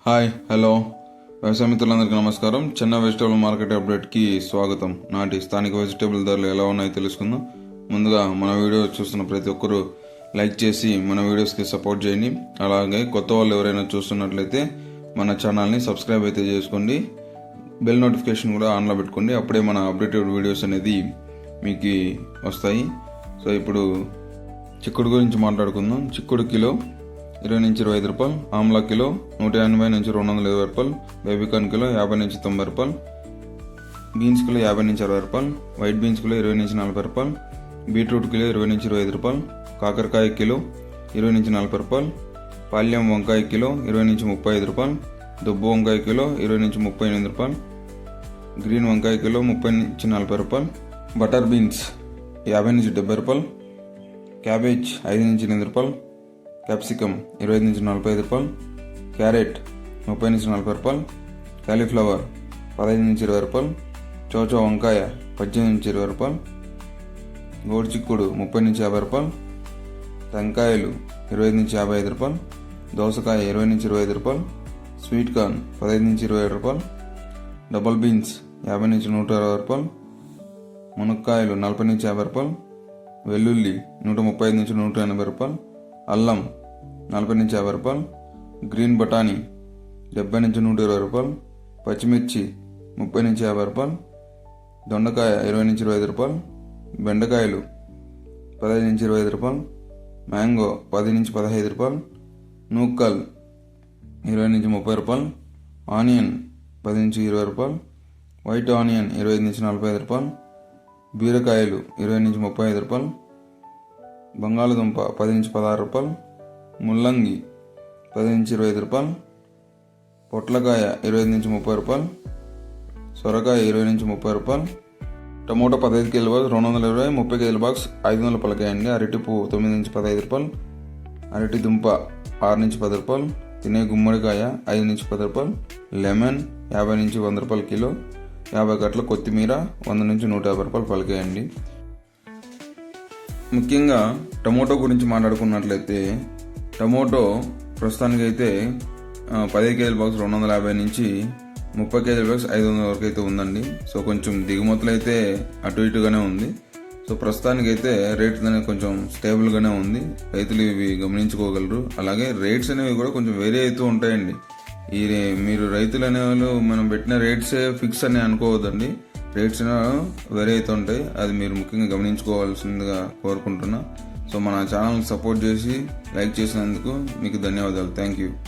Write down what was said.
Hi hello వ్యవసాయ మిత్రులందరికీ నమస్కారం. చిన్న వెజిటేబుల్ మార్కెట్ అప్డేట్కి స్వాగతం. నాటి స్థానిక వెజిటేబుల్ ధరలు ఎలా ఉన్నాయో తెలుసుకుందాం. ముందుగా మన వీడియో చూస్తున్న ప్రతి ఒక్కరూ లైక్ చేసి మన వీడియోస్కి సపోర్ట్ చేయండి. అలాగే కొత్త వాళ్ళు ఎవరైనా చూస్తున్నట్లయితే మన ఛానల్ని సబ్స్క్రైబ్ అయితే చేసుకోండి. బెల్ నోటిఫికేషన్ కూడా ఆన్లో పెట్టుకోండి. అప్పుడే మన అప్డేటెడ్ వీడియోస్ అనేది మీకు వస్తాయి. సో ఇప్పుడు చిక్కుడు గురించి మాట్లాడుకుందాం. చిక్కుడు కిలో 20 నుంచి 25 రూపాయలు, ఆమ్లా కిలో 180 నుంచి 220 రూపాయలు, బేబీకార్న్ కిలో 50 నుంచి 90 రూపాయలు, బీన్స్ కిలో 50 నుంచి 60 రూపాయలు, వైట్ బీన్స్ కిలో 20 నుంచి 40 రూపాయలు, బీట్రూట్ కిలో 20 నుంచి 25 రూపాయలు, కాకరకాయ కిలో 20 నుంచి 40 రూపాయలు, పాల్యం వంకాయ కిలో 20 నుంచి 35 రూపాయలు, దుబ్బు వంకాయ కిలో 20 నుంచి 38 రూపాయలు, గ్రీన్ వంకాయ కిలో 30 నుంచి 40 రూపాయలు, బటర్ బీన్స్ 50 నుంచి 70 రూపాయలు, క్యాబేజ్ 5 నుంచి 8 రూపాయలు, క్యాప్సికమ్ 25 నుంచి 45 రూపాయలు, క్యారెట్ 30 నుంచి 40 రూపాయలు, కాలీఫ్లవర్ 15 నుంచి 20 రూపాయలు, చోచో వంకాయ 18 నుంచి 20 రూపాయలు, గోడు చిక్కుడు 30 నుంచి 50 రూపాయలు, టెంకాయలు 20 నుంచి 55 రూపాయలు, దోసకాయ 20 నుంచి 25 రూపాయలు, స్వీట్ కార్న్ 15 నుంచి 27 రూపాయలు, డబల్ బీన్స్ 50 నుంచి 120 రూపాయలు, మునక్కాయలు 40 నుంచి 50 రూపాయలు, వెల్లుల్లి 135 నుంచి 180 రూపాయలు, అల్లం 40 నుంచి 50 రూపాయలు, గ్రీన్ బఠానీ 70 నుంచి 120 రూపాయలు, పచ్చిమిర్చి 30 నుంచి 50 రూపాయలు, దొండకాయ 20 నుంచి 25 రూపాయలు, బెండకాయలు 15 నుంచి 25 రూపాయలు, మ్యాంగో 10 నుంచి 15 రూపాయలు, నూక్కల్ 20 నుంచి 30 రూపాయలు, ఆనియన్ 10 నుంచి 20 రూపాయలు, వైట్ ఆనియన్ 25 నుంచి 45 రూపాయలు, బీరకాయలు 20 నుంచి 35 రూపాయలు, బంగాళదుంప 10 నుంచి 16 రూపాయలు, ముల్లంగి 10 నుంచి 25 రూపాయలు, పొట్లకాయ 25 నుంచి 30 రూపాయలు, సొరకాయ 20 నుంచి 30 రూపాయలు, టమోటా 15 కేజీల బాక్స్ 220, 30 కేజీల బాక్స్ 500 పలకాయండి. అరటి పువ్వు 9 నుంచి 15 రూపాయలు, అరటి దుంప 6 నుంచి 10 రూపాయలు, తినే గుమ్మడికాయ 5 నుంచి 10 రూపాయలు, లెమన్ 50 నుంచి 100 రూపాయలు కిలో, 50 గట్ల కొత్తిమీర 100 నుంచి 150 రూపాయలు పలకాయండి. ముఖ్యంగా టమోటో గురించి మాట్లాడుకున్నట్లయితే టమోటో ప్రస్తుతానికైతే 10 కేజీల బాక్స్ 250 నుంచి 30 కేజీల బాక్స్ 500 వరకు అయితే ఉందండి. సో కొంచెం దిగుమతులు అయితే అటు ఇటుగానే ఉంది. సో ప్రస్తుతానికైతే రేట్ అనేది కొంచెం స్టేబుల్గానే ఉంది. రైతులు ఇవి గమనించుకోగలరు. అలాగే రేట్స్ అనేవి కూడా కొంచెం వేరే అవుతూ ఉంటాయండి. మీరు రైతులు అనేవాళ్ళు మనం పెట్టిన రేట్సే ఫిక్స్ అని అనుకోవద్దండి. రేట్స్ వేరే అయితే ఉంటాయి. అది మీరు ముఖ్యంగా గమనించుకోవాల్సిందిగా కోరుకుంటున్నా. సో మన ఛానల్ని సపోర్ట్ చేసి లైక్ చేసినందుకు మీకు ధన్యవాదాలు. Thank you.